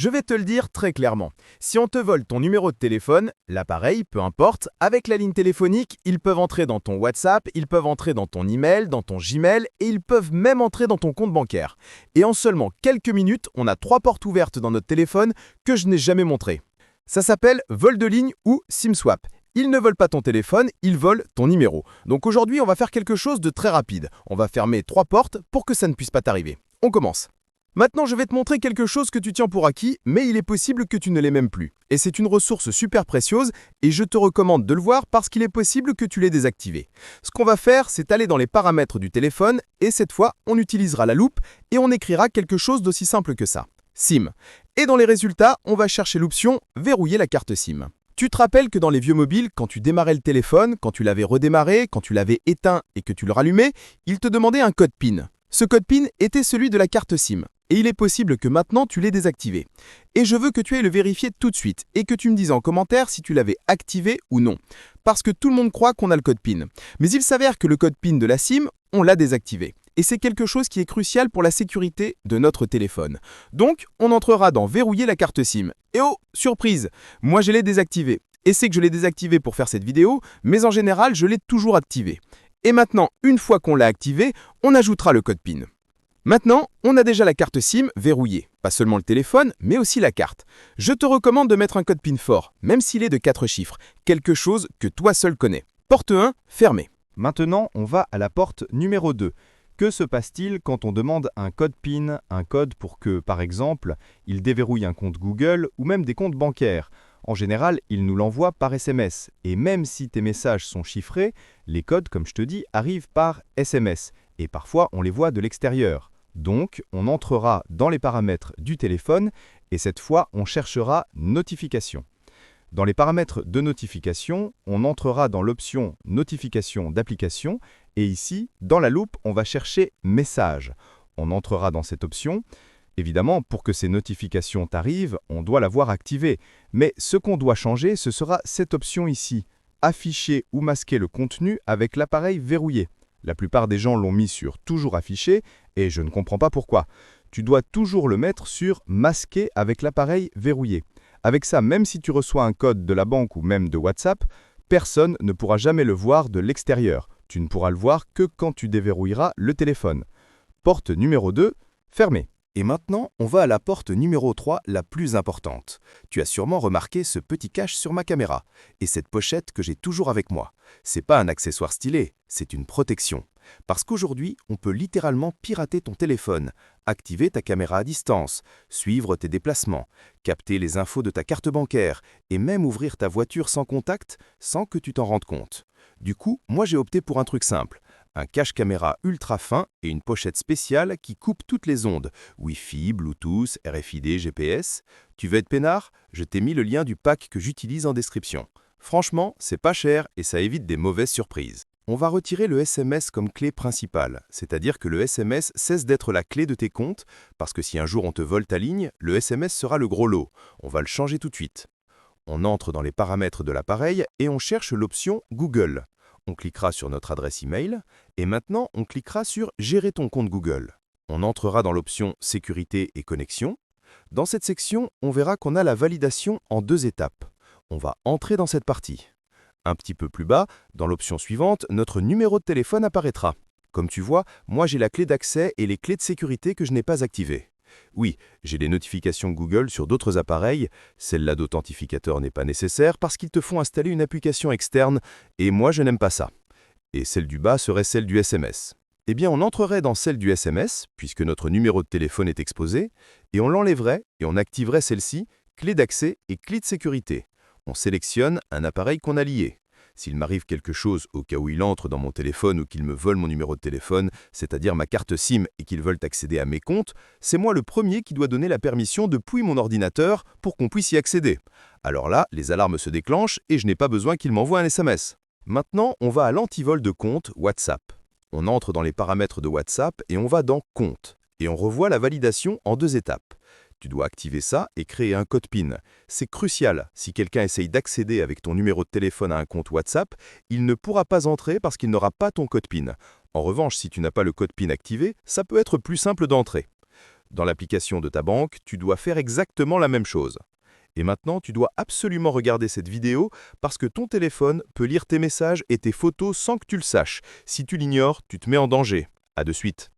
Je vais te le dire très clairement. Si on te vole ton numéro de téléphone, l'appareil, peu importe, avec la ligne téléphonique, ils peuvent entrer dans ton WhatsApp, ils peuvent entrer dans ton email, dans ton Gmail et ils peuvent même entrer dans ton compte bancaire. Et en seulement quelques minutes, on a 3 portes ouvertes dans notre téléphone que je n'ai jamais montrées. Ça s'appelle vol de ligne ou SIM swap. Ils ne volent pas ton téléphone, ils volent ton numéro. Donc aujourd'hui, on va faire quelque chose de très rapide. On va fermer 3 portes pour que ça ne puisse pas t'arriver. On commence. Maintenant, je vais te montrer quelque chose que tu tiens pour acquis, mais il est possible que tu ne l'aies même plus. Et c'est une ressource super précieuse et je te recommande de le voir parce qu'il est possible que tu l'aies désactivé. Ce qu'on va faire, c'est aller dans les paramètres du téléphone et cette fois, on utilisera la loupe et on écrira quelque chose d'aussi simple que ça. SIM. Et dans les résultats, on va chercher l'option « Verrouiller la carte SIM ». Tu te rappelles que dans les vieux mobiles, quand tu démarrais le téléphone, quand tu l'avais redémarré, quand tu l'avais éteint et que tu le rallumais, il te demandait un code PIN. Ce code PIN était celui de la carte SIM. Et il est possible que maintenant tu l'aies désactivé. Et je veux que tu ailles le vérifier tout de suite et que tu me dises en commentaire si tu l'avais activé ou non. Parce que tout le monde croit qu'on a le code PIN. Mais il s'avère que le code PIN de la SIM, on l'a désactivé. Et c'est quelque chose qui est crucial pour la sécurité de notre téléphone. Donc, on entrera dans Verrouiller la carte SIM. Et oh, surprise, moi je l'ai désactivé. Et c'est que je l'ai désactivé pour faire cette vidéo, mais en général, je l'ai toujours activé. Et maintenant, une fois qu'on l'a activé, on ajoutera le code PIN. Maintenant, on a déjà la carte SIM verrouillée. Pas seulement le téléphone, mais aussi la carte. Je te recommande de mettre un code PIN fort, même s'il est de 4 chiffres. Quelque chose que toi seul connais. Porte 1, fermée. Maintenant, on va à la porte numéro 2. Que se passe-t-il quand on demande un code PIN, un code pour que, par exemple, il déverrouille un compte Google ou même des comptes bancaires? En général, il nous l'envoie par SMS. Et même si tes messages sont chiffrés, les codes, comme je te dis, arrivent par SMS. Et parfois, on les voit de l'extérieur. Donc, on entrera dans les paramètres du téléphone et cette fois, on cherchera Notification. Dans les paramètres de notification, on entrera dans l'option Notification d'application et ici, dans la loupe, on va chercher Message. On entrera dans cette option. Évidemment, pour que ces notifications t'arrivent, on doit l'avoir activée. Mais ce qu'on doit changer, ce sera cette option ici, Afficher ou masquer le contenu avec l'appareil verrouillé. La plupart des gens l'ont mis sur Toujours affiché et je ne comprends pas pourquoi. Tu dois toujours le mettre sur Masquer avec l'appareil verrouillé. Avec ça, même si tu reçois un code de la banque ou même de WhatsApp, personne ne pourra jamais le voir de l'extérieur. Tu ne pourras le voir que quand tu déverrouilleras le téléphone. Porte numéro 2, fermée. Et maintenant, on va à la porte numéro 3, la plus importante. Tu as sûrement remarqué ce petit cache sur ma caméra et cette pochette que j'ai toujours avec moi. C'est pas un accessoire stylé, c'est une protection. Parce qu'aujourd'hui, on peut littéralement pirater ton téléphone, activer ta caméra à distance, suivre tes déplacements, capter les infos de ta carte bancaire et même ouvrir ta voiture sans contact sans que tu t'en rendes compte. Du coup, moi j'ai opté pour un truc simple. Un cache caméra ultra fin et une pochette spéciale qui coupe toutes les ondes, Wi-Fi, Bluetooth, RFID, GPS. Tu veux être peinard? Je t'ai mis le lien du pack que j'utilise en description. Franchement, c'est pas cher et ça évite des mauvaises surprises. On va retirer le SMS comme clé principale, c'est-à-dire que le SMS cesse d'être la clé de tes comptes, parce que si un jour on te vole ta ligne, le SMS sera le gros lot. On va le changer tout de suite. On entre dans les paramètres de l'appareil et on cherche l'option Google. On cliquera sur notre adresse email et maintenant on cliquera sur Gérer ton compte Google. On entrera dans l'option Sécurité et connexion. Dans cette section, on verra qu'on a la validation en 2 étapes. On va entrer dans cette partie. Un petit peu plus bas, dans l'option suivante, notre numéro de téléphone apparaîtra. Comme tu vois, moi j'ai la clé d'accès et les clés de sécurité que je n'ai pas activées. Oui, j'ai les notifications Google sur d'autres appareils, celle-là d'authentificateur n'est pas nécessaire parce qu'ils te font installer une application externe et moi je n'aime pas ça. Et celle du bas serait celle du SMS. Eh bien on entrerait dans celle du SMS, puisque notre numéro de téléphone est exposé, et on l'enlèverait et on activerait celle-ci, clé d'accès et clé de sécurité. On sélectionne un appareil qu'on a lié. S'il m'arrive quelque chose au cas où il entre dans mon téléphone ou qu'il me vole mon numéro de téléphone, c'est-à-dire ma carte SIM et qu'ils veulent accéder à mes comptes, c'est moi le premier qui doit donner la permission depuis mon ordinateur pour qu'on puisse y accéder. Alors là, les alarmes se déclenchent et je n'ai pas besoin qu'ils m'envoient un SMS. Maintenant, on va à l'antivol de compte WhatsApp. On entre dans les paramètres de WhatsApp et on va dans Compte. Et on revoit la validation en 2 étapes. Tu dois activer ça et créer un code PIN. C'est crucial. Si quelqu'un essaye d'accéder avec ton numéro de téléphone à un compte WhatsApp, il ne pourra pas entrer parce qu'il n'aura pas ton code PIN. En revanche, si tu n'as pas le code PIN activé, ça peut être plus simple d'entrer. Dans l'application de ta banque, tu dois faire exactement la même chose. Et maintenant, tu dois absolument regarder cette vidéo parce que ton téléphone peut lire tes messages et tes photos sans que tu le saches. Si tu l'ignores, tu te mets en danger. À de suite.